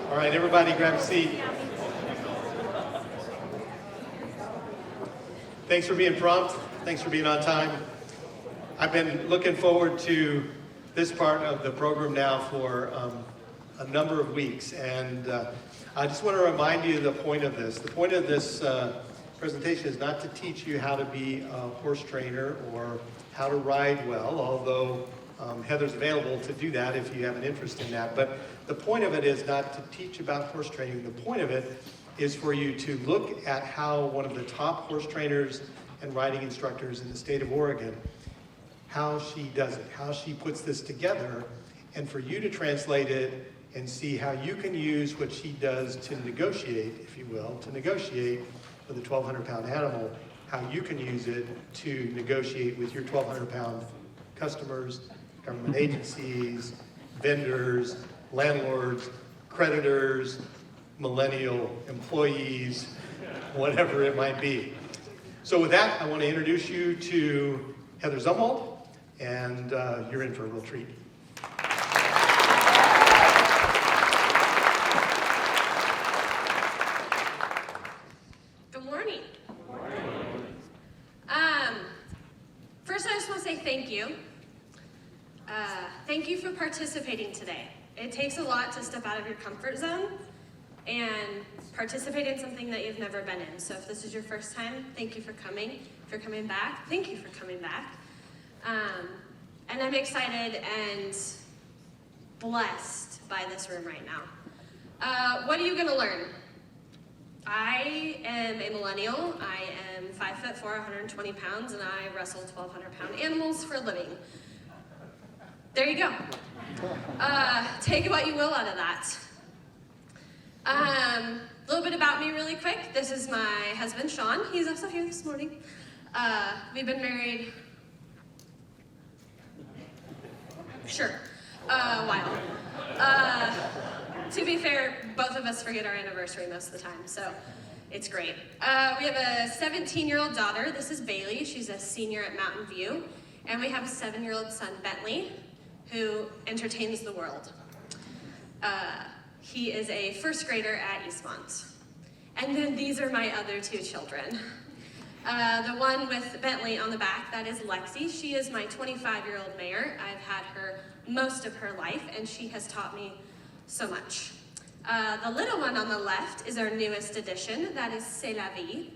All right, everybody grab a seat. Thanks for being prompt. Thanks for being on time. I've been looking forward to this part of the program now for a number of weeks, and I just want to remind you the point of this. The point of this presentation is not to teach you how to be a horse trainer or how to ride well, although Heather's available to do that if you have an interest in that. But the point of it is not to teach about horse training. The point of it is for you to look at how one of the top horse trainers and riding instructors in the state of Oregon, how she does it, how she puts this together, and for you to translate it and see how you can use what she does to negotiate, if you will, to negotiate with a 1,200-pound animal, how you can use it to negotiate with your 1,200-pound customers, government agencies, vendors, landlords, creditors, millennial employees, whatever it might be. So with that, I want to introduce you to Heather Zumwalt, and you're in for a real treat. Good morning. Good morning. First, I just want to say thank you. Thank you for participating today. It takes a lot to step out of your comfort zone and participate in something that you've never been in. So if this is your first time, thank you for coming. If you're coming back, thank you for coming back. And I'm excited and blessed by this room right now. What are you going to learn? I am a millennial. I am 5'4", 120 pounds, and I wrestle 1,200-pound animals for a living. There you go. Take what you will out of that. A little bit about me really quick. This is my husband, Sean. He's also here this morning. We've been married, a while. To be fair, both of us forget our anniversary most of the time, so it's great. We have a 17-year-old daughter. This is Bailey. She's a senior at Mountain View. And we have a 7-year-old son, Bentley, who entertains the world. He is a first grader at Eastmont. And then these are my other two children. The one with Bentley on the back, that is Lexi. She is my 25-year-old mare. I've had her most of her life, and she has taught me so much. The little one on the left is our newest addition. That is C'est la Vie.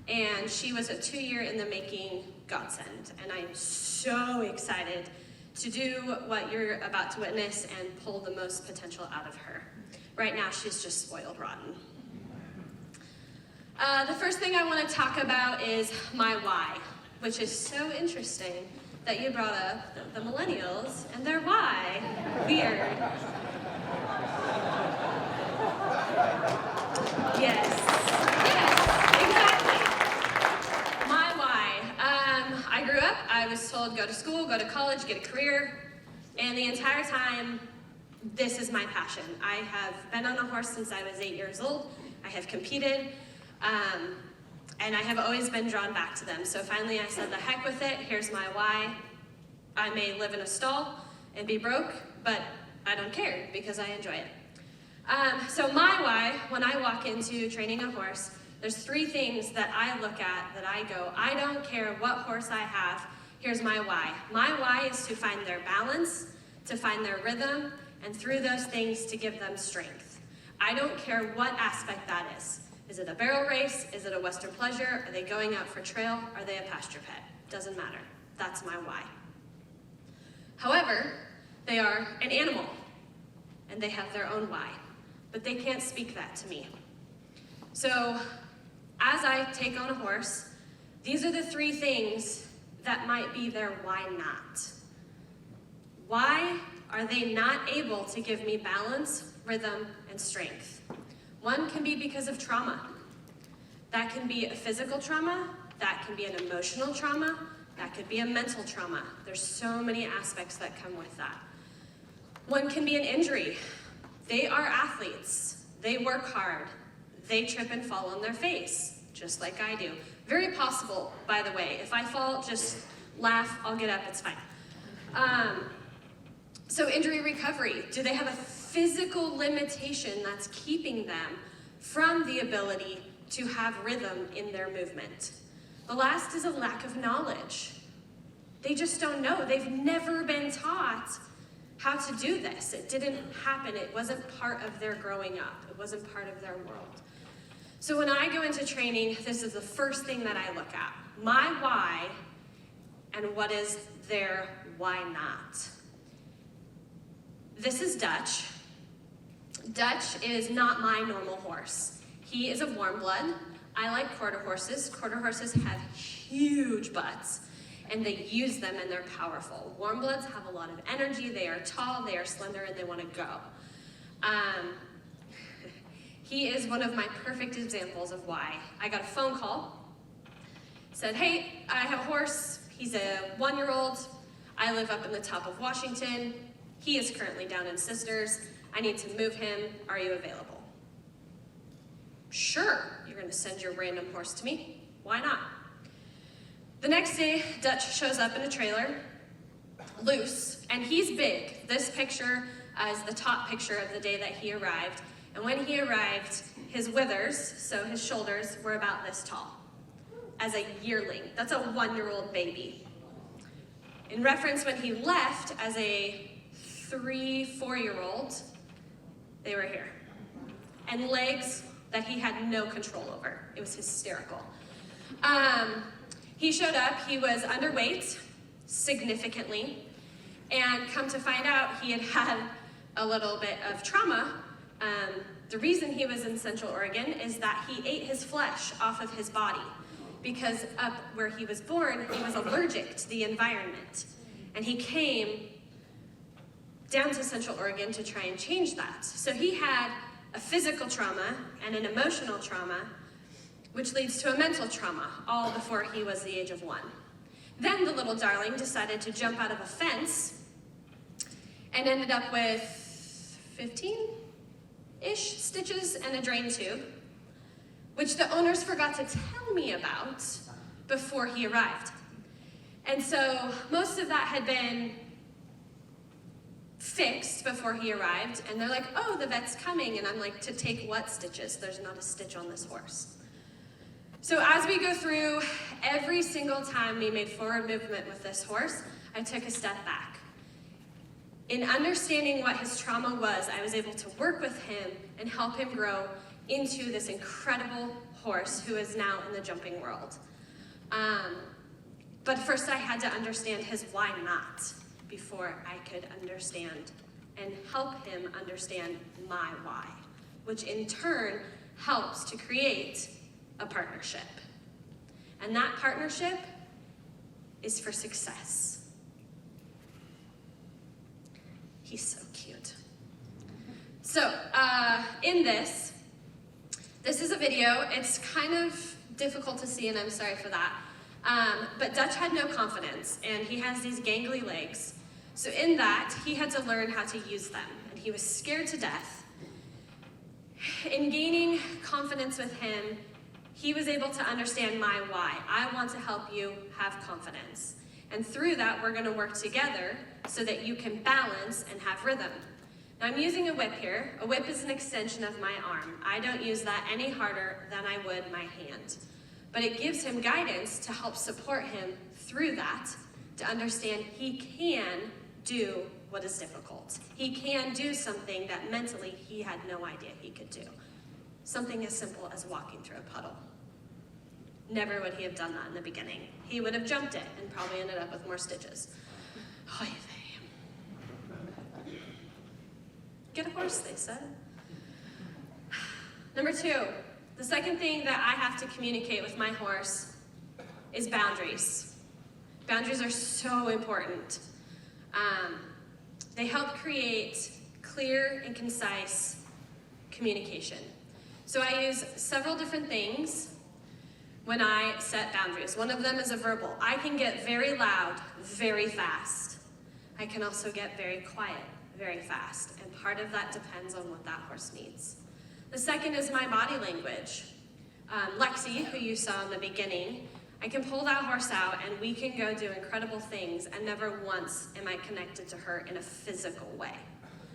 And she was a 2-year in the making godsend. And I'm so excited to do what you're about to witness and pull the most potential out of her. Right now, she's just spoiled rotten. The first thing I want to talk about is my why, which is so interesting that you brought up the millennials and their why. Weird. Yes, exactly. My why. I grew up, I was told go to school, go to college, get a career, and the entire time, this is my passion. I have been on a horse since I was 8 years old. I have competed, and I have always been drawn back to them. So finally I said, the heck with it, here's my why. I may live in a stall and be broke, but I don't care because I enjoy it. So my why, when I walk into training a horse, there's 3 things that I look at that I go, I don't care what horse I have, here's my why. My why is to find their balance, to find their rhythm, and through those things to give them strength. I don't care what aspect that is. Is it a barrel race? Is it a Western pleasure? Are they going out for trail? Are they a pasture pet? Doesn't matter. That's my why. However, they are an animal, and they have their own why, but they can't speak that to me. So, as I take on a horse, these are the 3 things that might be their why not. Why are they not able to give me balance, rhythm, and strength? One can be because of trauma. That can be a physical trauma, that can be an emotional trauma, that could be a mental trauma. There's so many aspects that come with that. One can be an injury. They are athletes. They work hard. They trip and fall on their face, just like I do. Very possible, by the way. If I fall, just laugh, I'll get up, it's fine. So injury recovery. Do they have a physical limitation that's keeping them from the ability to have rhythm in their movement. The last is a lack of knowledge. They just don't know. They've never been taught how to do this. It didn't happen. It wasn't part of their growing up. It wasn't part of their world. So when I go into training, this is the first thing that I look at. My why and what is their why not. This is Dutch. Dutch is not my normal horse. He is a warm blood. I like quarter horses. Quarter horses have huge butts, and they use them and they're powerful. Warm bloods have a lot of energy. They are tall, they are slender, and they want to go. He is one of my perfect examples of why. I got a phone call, said, hey, I have a horse. He's a 1-year-old. I live up in the top of Washington. He is currently down in Sisters. I need to move him. Are you available? Sure, you're gonna send your random horse to me. Why not? The next day, Dutch shows up in a trailer, loose, and he's big. This picture is the top picture of the day that he arrived. And when he arrived, his withers, so his shoulders, were about this tall. As a yearling, that's a 1-year-old baby. In reference, when he left as a 3-4-year-old, they were here. And legs that he had no control over. It was hysterical. He showed up, he was underweight, significantly, and come to find out he had had a little bit of trauma. The reason he was in Central Oregon is that he ate his flesh off of his body because up where he was born, he was allergic to the environment. And he came down to Central Oregon to try and change that. So he had a physical trauma and an emotional trauma, which leads to a mental trauma, all before he was the age of 1. Then the little darling decided to jump out of a fence and ended up with 15-ish stitches and a drain tube, which the owners forgot to tell me about before he arrived. And so most of that had been fixed before he arrived, and they're like, oh, the vet's coming, and I'm like, to take what stitches? There's not a stitch on this horse. So as we go through, every single time we made forward movement with this horse, I took a step back. In understanding what his trauma was, I was able to work with him and help him grow into this incredible horse who is now in the jumping world. But first I had to understand his why not before I could understand and help him understand my why, which in turn helps to create a partnership. And that partnership is for success. He's so cute. So in this is a video. It's kind of difficult to see, and I'm sorry for that. But Dutch had no confidence, and he has these gangly legs. So in that, he had to learn how to use them, and he was scared to death. In gaining confidence with him, he was able to understand my why. I want to help you have confidence. And through that, we're gonna work together so that you can balance and have rhythm. Now I'm using a whip here. A whip is an extension of my arm. I don't use that any harder than I would my hand. But it gives him guidance to help support him through that, to understand he can do what is difficult. He can do something that mentally he had no idea he could do. Something as simple as walking through a puddle. Never would he have done that in the beginning. He would have jumped it and probably ended up with more stitches. Oy vey. Get a horse, they said. Number 2, the second thing that I have to communicate with my horse is boundaries. Boundaries are so important. They help create clear and concise communication. So I use several different things when I set boundaries. One of them is a verbal. I can get very loud, very fast. I can also get very quiet, very fast. And part of that depends on what that horse needs. The second is my body language. Lexi, who you saw in the beginning, I can pull that horse out and we can go do incredible things, and never once am I connected to her in a physical way.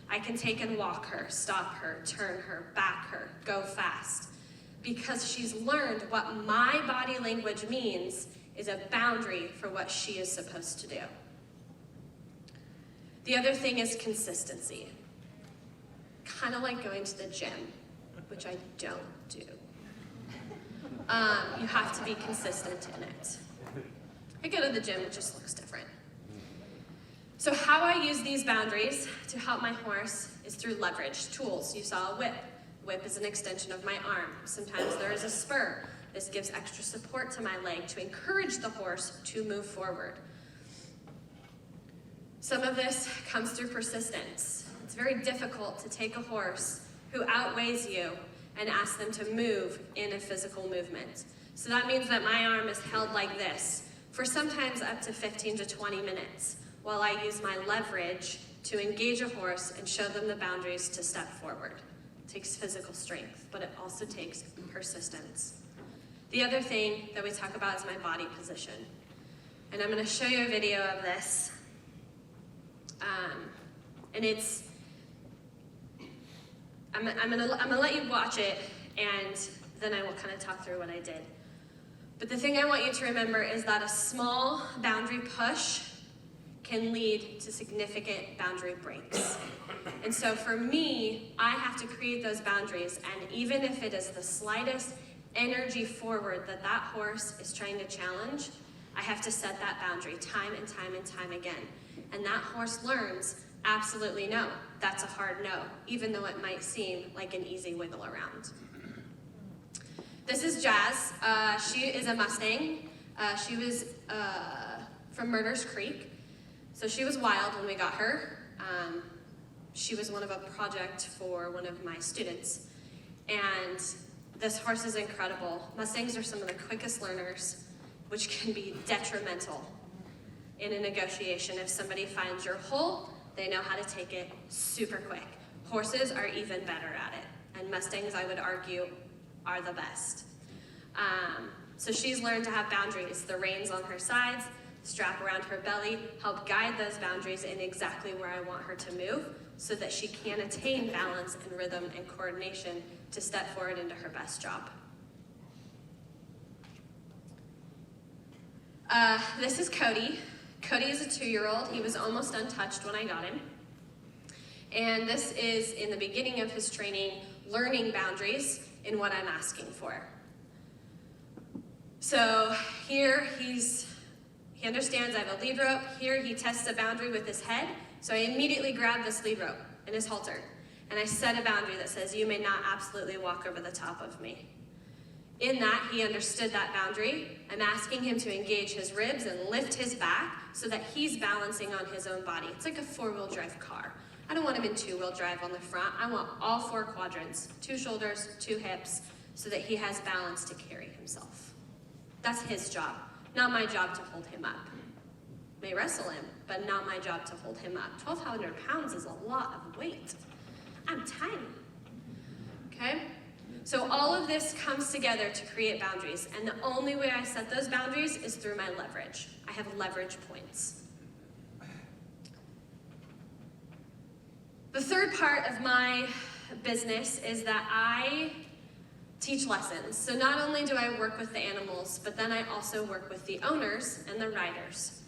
I can take and walk her, stop her, turn her, back her, go fast. Because she's learned what my body language means is a boundary for what she is supposed to do. The other thing is consistency. Kind of like going to the gym, which I don't do. You have to be consistent in it. I go to the gym, it just looks different. So how I use these boundaries to help my horse is through leverage, tools. You saw a whip. Whip is an extension of my arm. Sometimes there is a spur. This gives extra support to my leg to encourage the horse to move forward. Some of this comes through persistence. It's very difficult to take a horse who outweighs you and ask them to move in a physical movement. So that means that my arm is held like this for sometimes up to 15 to 20 minutes while I use my leverage to engage a horse and show them the boundaries to step forward. It takes physical strength, but it also takes persistence. The other thing that we talk about is my body position. And I'm going to show you a video of this. And it's, I'm gonna let you watch it, and then I will kind of talk through what I did. But the thing I want you to remember is that a small boundary push can lead to significant boundary breaks. And so for me, I have to create those boundaries, and even if it is the slightest energy forward that that horse is trying to challenge, I have to set that boundary time and time and time again. And that horse learns, absolutely no, that's a hard no, even though it might seem like an easy wiggle around. This is Jazz. She is a Mustang. She was from Murders Creek. So she was wild when we got her. She was one of a project for one of my students. And this horse is incredible. Mustangs are some of the quickest learners, which can be detrimental in a negotiation. If somebody finds your hole, they know how to take it super quick. Horses are even better at it, and Mustangs, I would argue, are the best. So she's learned to have boundaries. The reins on her sides, strap around her belly, help guide those boundaries in exactly where I want her to move so that she can attain balance and rhythm and coordination to step forward into her best job. This is Cody. Cody is a 2-year-old. He was almost untouched when I got him. And this is in the beginning of his training, learning boundaries in what I'm asking for. So here he understands I have a lead rope. Here he tests a boundary with his head. So I immediately grab this lead rope and his halter. And I set a boundary that says, you may not absolutely walk over the top of me. In that, he understood that boundary. I'm asking him to engage his ribs and lift his back so that he's balancing on his own body. It's like a 4-wheel drive car. I don't want him in 2-wheel drive on the front. I want all 4 quadrants, 2 shoulders, 2 hips, so that he has balance to carry himself. That's his job, not my job to hold him up. May wrestle him, but not my job to hold him up. 1,200 pounds is a lot of weight. I'm tiny, okay? So all of this comes together to create boundaries, and the only way I set those boundaries is through my leverage. I have leverage points. The third part of my business is that I teach lessons. So not only do I work with the animals, but then I also work with the owners and the riders.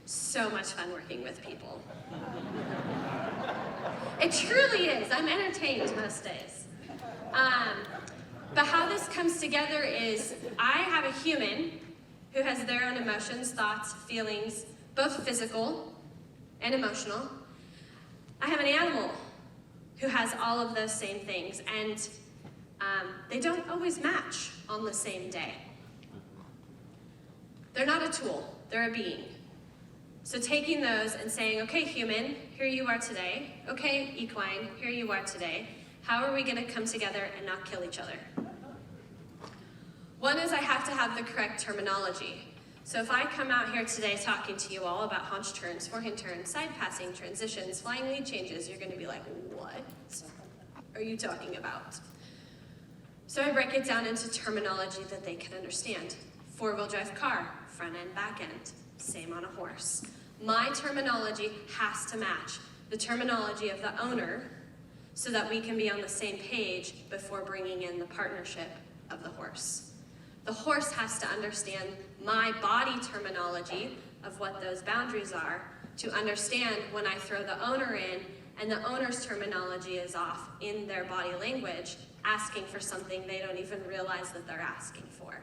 So much fun working with people. It truly is. I'm entertained most days. But how this comes together is I have a human who has their own emotions, thoughts, feelings, both physical and emotional. I have an animal who has all of those same things, and they don't always match on the same day. They're not a tool, they're a being. So taking those and saying, okay, human, here you are today. Okay, equine, here you are today. How are we going to come together and not kill each other? One is I have to have the correct terminology. So if I come out here today talking to you all about haunch turns, forehand turns, side passing, transitions, flying lead changes, you're going to be like, what are you talking about? So I break it down into terminology that they can understand. 4-wheel drive car, front end, back end, same on a horse. My terminology has to match the terminology of the owner so that we can be on the same page before bringing in the partnership of the horse. The horse has to understand my body terminology of what those boundaries are to understand when I throw the owner in and the owner's terminology is off in their body language, asking for something they don't even realize that they're asking for.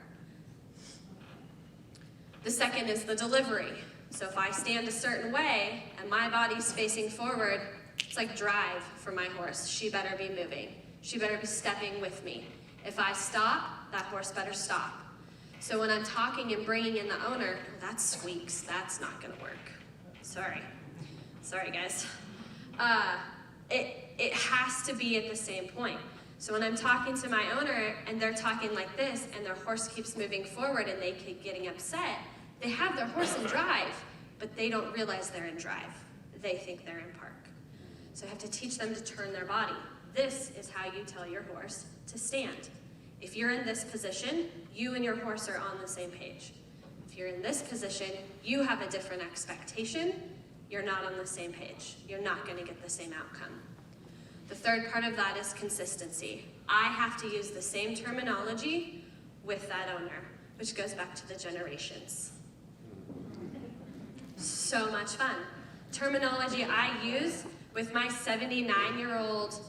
The second is the delivery. So if I stand a certain way and my body's facing forward, it's like drive for my horse. She better be moving. She better be stepping with me. If I stop, that horse better stop. So when I'm talking and bringing in the owner, that squeaks. That's not gonna work. Sorry guys. It has to be at the same point. So when I'm talking to my owner and they're talking like this and their horse keeps moving forward and they keep getting upset, they have their horse in drive, but they don't realize they're in drive. They think they're in park. So I have to teach them to turn their body. This is how you tell your horse to stand. If you're in this position, you and your horse are on the same page. If you're in this position, you have a different expectation, you're not on the same page. You're not going to get the same outcome. The third part of that is consistency. I have to use the same terminology with that owner, which goes back to the generations. So much fun. Terminology I use with my 79-year-old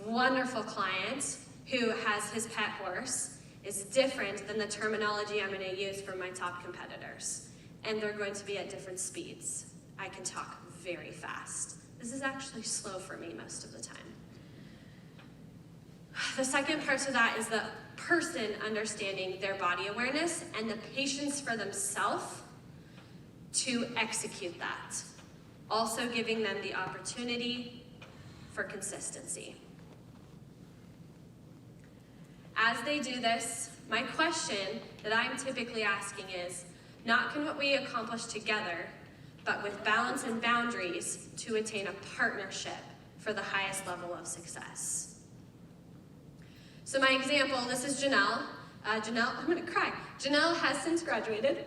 wonderful client who has his pet horse is different than the terminology I'm going to use for my top competitors. And they're going to be at different speeds. I can talk very fast. This is actually slow for me most of the time. The second part to that is the person understanding their body awareness and the patience for themselves to execute that. Also giving them the opportunity for consistency. As they do this, my question that I'm typically asking is, not can what we accomplish together, but with balance and boundaries to attain a partnership for the highest level of success. So my example, this is Janelle. Janelle, I'm gonna cry. Janelle has since graduated.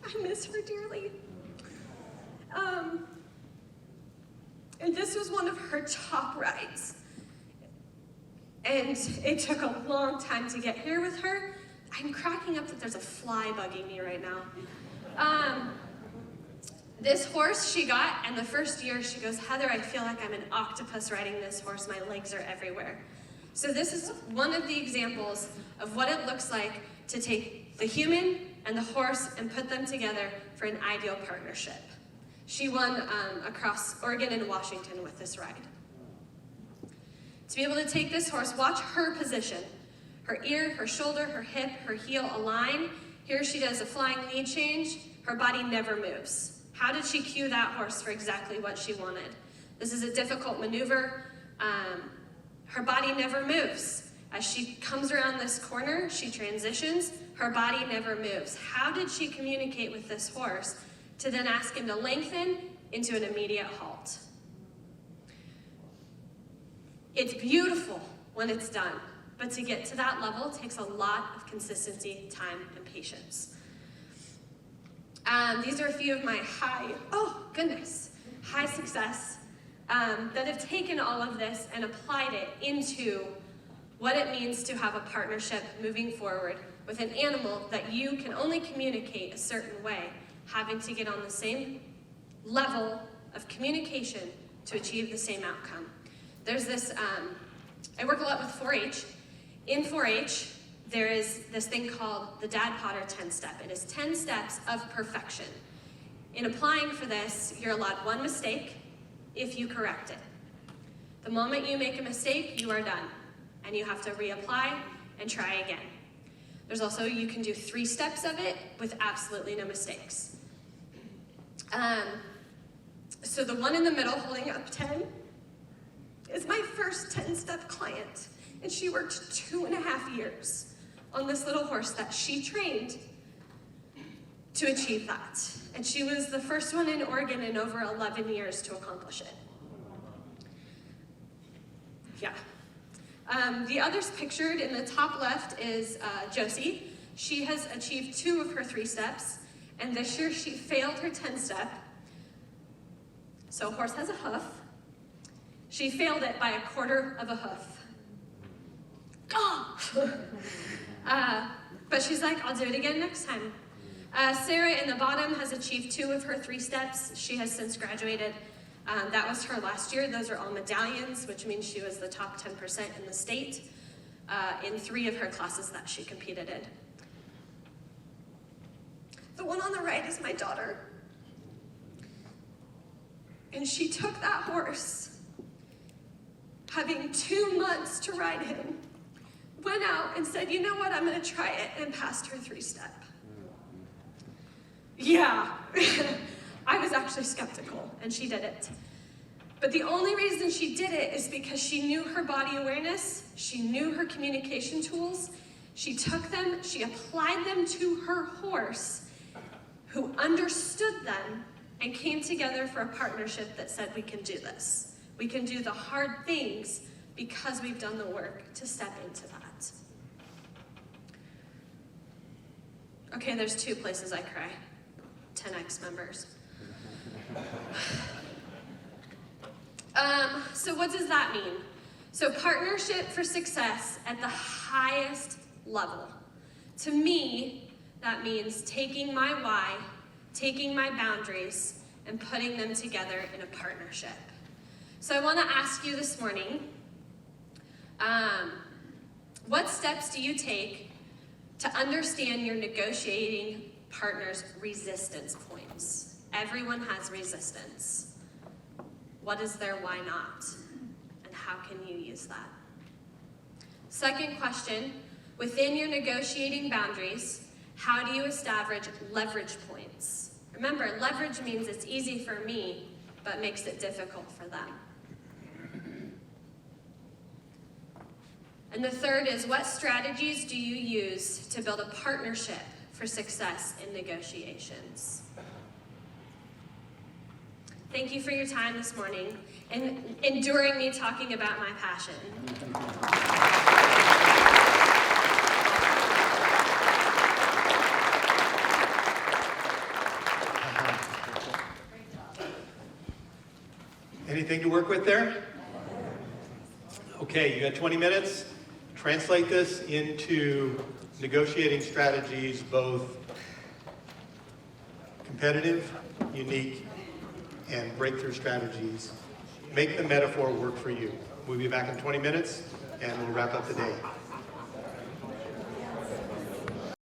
I miss her dearly. And this was one of her top rides. And it took a long time to get here with her. I'm cracking up that there's a fly bugging me right now. This horse she got, and the first year she goes, Heather, I feel like I'm an octopus riding this horse. My legs are everywhere. So this is one of the examples of what it looks like to take the human and the horse and put them together for an ideal partnership. She won across Oregon and Washington with this ride. To be able to take this horse, watch her position. Her ear, her shoulder, her hip, her heel align. Here she does a flying lead change. Her body never moves. How did she cue that horse for exactly what she wanted? This is a difficult maneuver. Her body never moves. As she comes around this corner, she transitions. Her body never moves. How did she communicate with this horse to then ask him to lengthen into an immediate halt? It's beautiful when it's done, but to get to that level takes a lot of consistency, time, and patience. These are a few of my high success that have taken all of this and applied it into what it means to have a partnership moving forward with an animal that you can only communicate a certain way, having to get on the same level of communication to achieve the same outcome. There's this, I work a lot with 4-H. In 4-H, there is this thing called the Dad Potter 10-step. It is 10 steps of perfection. In applying for this, you're allowed one mistake if you correct it. The moment you make a mistake, you are done, and you have to reapply and try again. There's also, you can do 3 steps of it with absolutely no mistakes. So the one in the middle holding up 10 is my first 10-step client, and she worked 2.5 years on this little horse that she trained to achieve that. And she was the first one in Oregon in over 11 years to accomplish it. Yeah. The others pictured in the top left is Josie. She has achieved 2 of her 3 steps, and this year she failed her 10-step. So a horse has a hoof. She failed it by 1/4 of a hoof. But she's like, I'll do it again next time. Sarah in the bottom has achieved 2 of her 3 steps. She has since graduated. That was her last year. Those are all medallions, which means she was the top 10% in the state in 3 of her classes that she competed in. The one on the right is my daughter. And she took that horse, having 2 months to ride him, went out and said, you know what, I'm gonna try it, and passed her 3-step. Yeah, I was actually skeptical, and she did it. But the only reason she did it is because she knew her body awareness, she knew her communication tools, she took them, she applied them to her horse, who understood them and came together for a partnership that said, we can do this. We can do the hard things because we've done the work to step into that. Okay, there's 2 places I cry. 10X members. So what does that mean? So partnership for success at the highest level. To me, that means taking my why, taking my boundaries, and putting them together in a partnership. So I want to ask you this morning, what steps do you take to understand your negotiating partner's resistance points? Everyone has resistance. What is their why not? And how can you use that? Second question, within your negotiating boundaries, how do you establish leverage points? Remember, leverage means it's easy for me, but makes it difficult for them. And the third is, what strategies do you use to build a partnership for success in negotiations? Thank you for your time this morning and enduring me talking about my passion. Anything to work with there? Okay, you got 20 minutes. Translate this into negotiating strategies, both competitive, unique, and breakthrough strategies. Make the metaphor work for you. We'll be back in 20 minutes, and we'll wrap up the day.